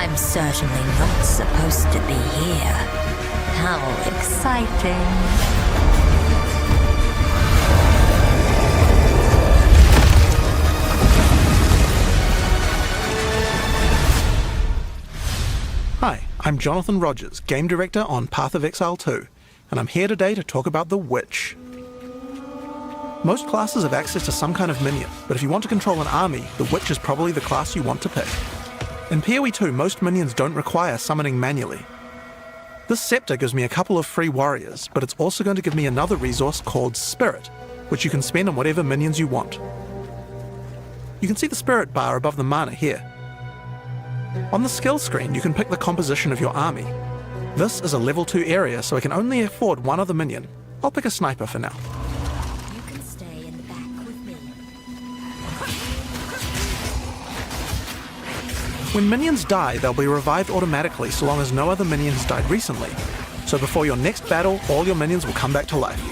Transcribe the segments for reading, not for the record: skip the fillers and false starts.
I'm certainly not supposed to be here. How exciting. Hi, I'm Jonathan Rogers, Game Director on Path of Exile 2, and I'm here today to talk about the Witch. Most classes have access to some kind of minion, but if you want to control an army, the Witch is probably the class you want to pick. In PoE 2, most minions don't require summoning manually. This scepter gives me a couple of free warriors, but it's also going to give me another resource called Spirit, which you can spend on whatever minions you want. You can see the Spirit bar above the mana here. On the skill screen, you can pick the composition of your army. This is a level 2 area, so I can only afford one other minion. I'll pick a sniper for now. You can stay in the back with me. When minions die, they'll be revived automatically so long as no other minion has died recently. So before your next battle, all your minions will come back to life.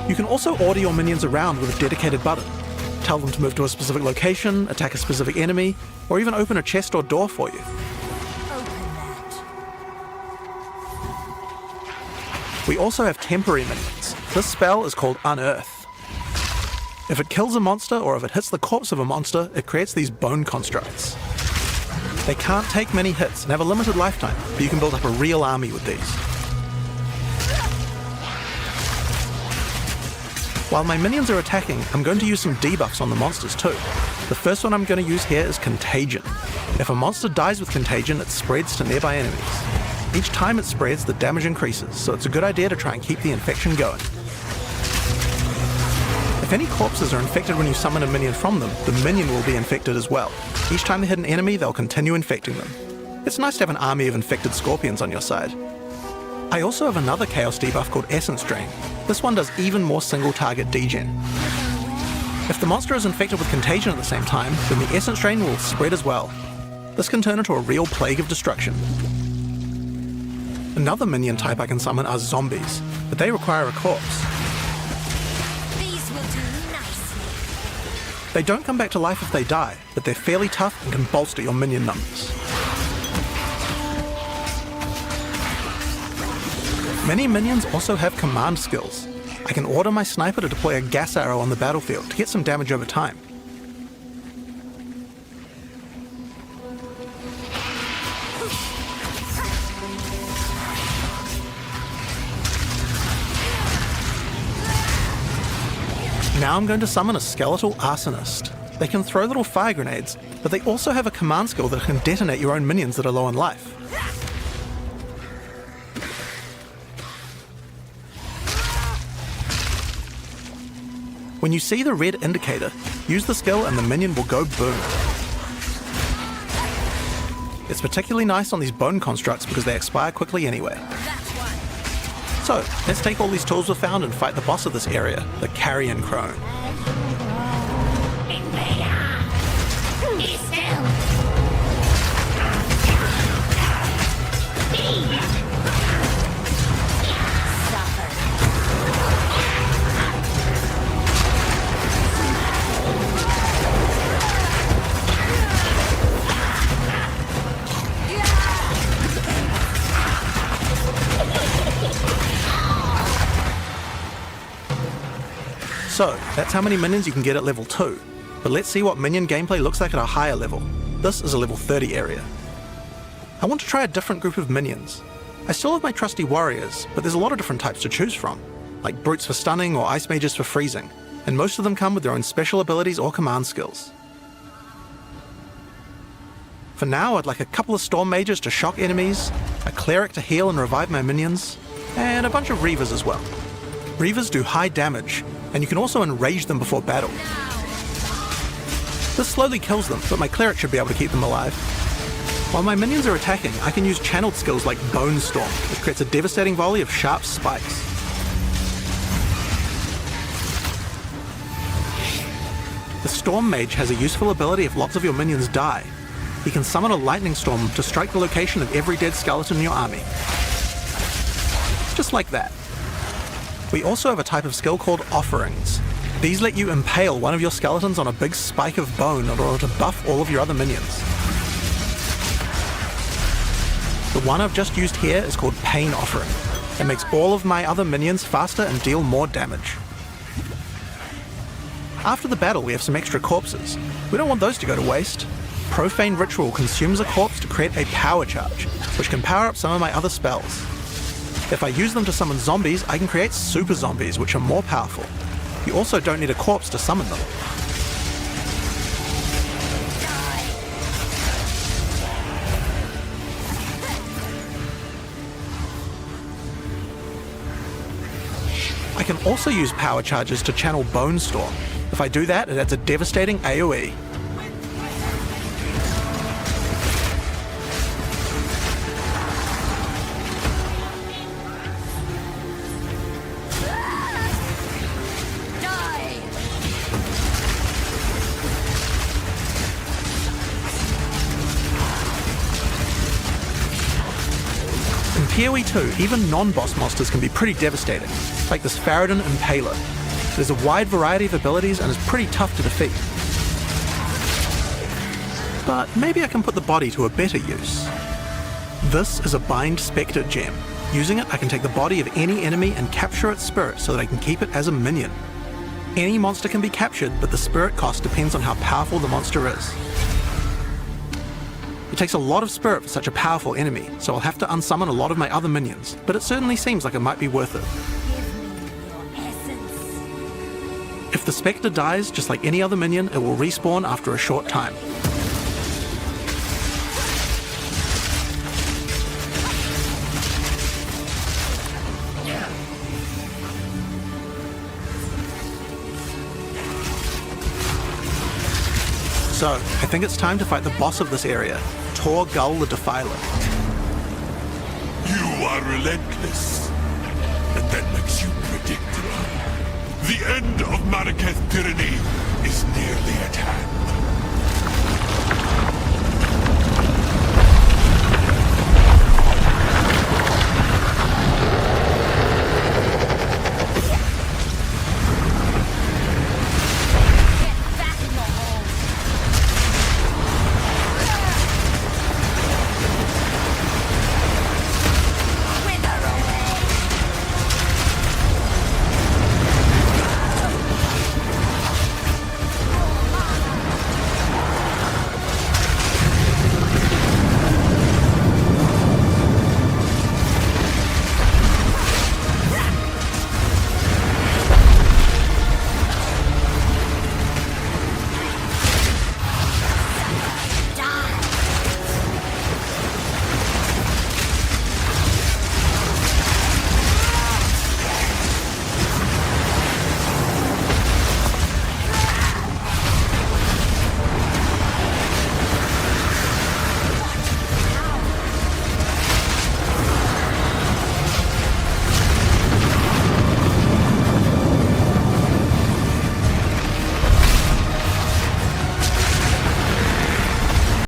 You can also order your minions around with a dedicated button. Tell them to move to a specific location, attack a specific enemy, or even open a chest or door for you. We also have temporary minions. This spell is called Unearth. If it kills a monster or if it hits the corpse of a monster, it creates these bone constructs. They can't take many hits and have a limited lifetime, but you can build up a real army with these. While my minions are attacking, I'm going to use some debuffs on the monsters too. The first one I'm going to use here is Contagion. If a monster dies with Contagion, it spreads to nearby enemies. Each time it spreads, the damage increases, so it's a good idea to try and keep the infection going. If any corpses are infected when you summon a minion from them, the minion will be infected as well. Each time they hit an enemy, they'll continue infecting them. It's nice to have an army of infected scorpions on your side. I also have another Chaos debuff called Essence Drain. This one does even more single target degen. If the monster is infected with Contagion at the same time, then the Essence Drain will spread as well. This can turn into a real plague of destruction. Another minion type I can summon are zombies, but they require a corpse. These will do nicely. They don't come back to life if they die, but they're fairly tough and can bolster your minion numbers. Many minions also have command skills. I can order my sniper to deploy a gas arrow on the battlefield to get some damage over time. Now I'm going to summon a skeletal arsonist. They can throw little fire grenades, but they also have a command skill that can detonate your own minions that are low on life. When you see the red indicator, use the skill and the minion will go boom. It's particularly nice on these bone constructs because they expire quickly anyway. So, let's take all these tools we've found and fight the boss of this area, the Carrion Crone. So, that's how many minions you can get at level 2. But let's see what minion gameplay looks like at a higher level. This is a level 30 area. I want to try a different group of minions. I still have my trusty warriors, but there's a lot of different types to choose from, like brutes for stunning or ice mages for freezing, and most of them come with their own special abilities or command skills. For now, I'd like a couple of storm mages to shock enemies, a cleric to heal and revive my minions, and a bunch of reavers as well. Reavers do high damage, and you can also enrage them before battle. This slowly kills them, but my cleric should be able to keep them alive. While my minions are attacking, I can use channeled skills like Bone Storm, which creates a devastating volley of sharp spikes. The Storm Mage has a useful ability if lots of your minions die. He can summon a lightning storm to strike the location of every dead skeleton in your army. Just like that. We also have a type of skill called Offerings. These let you impale one of your skeletons on a big spike of bone in order to buff all of your other minions. The one I've just used here is called Pain Offering. It makes all of my other minions faster and deal more damage. After the battle, we have some extra corpses. We don't want those to go to waste. Profane Ritual consumes a corpse to create a power charge, which can power up some of my other spells. If I use them to summon zombies, I can create super zombies, which are more powerful. You also don't need a corpse to summon them. I can also use power charges to channel Bone Storm. If I do that, it adds a devastating AoE. In PoE 2, even non-boss monsters can be pretty devastating, like this Faradin Impaler. There's a wide variety of abilities and is pretty tough to defeat. But maybe I can put the body to a better use. This is a Bind Spectre gem. Using it, I can take the body of any enemy and capture its spirit so that I can keep it as a minion. Any monster can be captured, but the spirit cost depends on how powerful the monster is. It takes a lot of spirit for such a powerful enemy, so I'll have to unsummon a lot of my other minions, but it certainly seems like it might be worth it. If the Spectre dies, just like any other minion, it will respawn after a short time. So, I think it's time to fight the boss of this area, Tor Gull the Defiler. You are relentless, and that makes you predictable. The end of Mariketh tyranny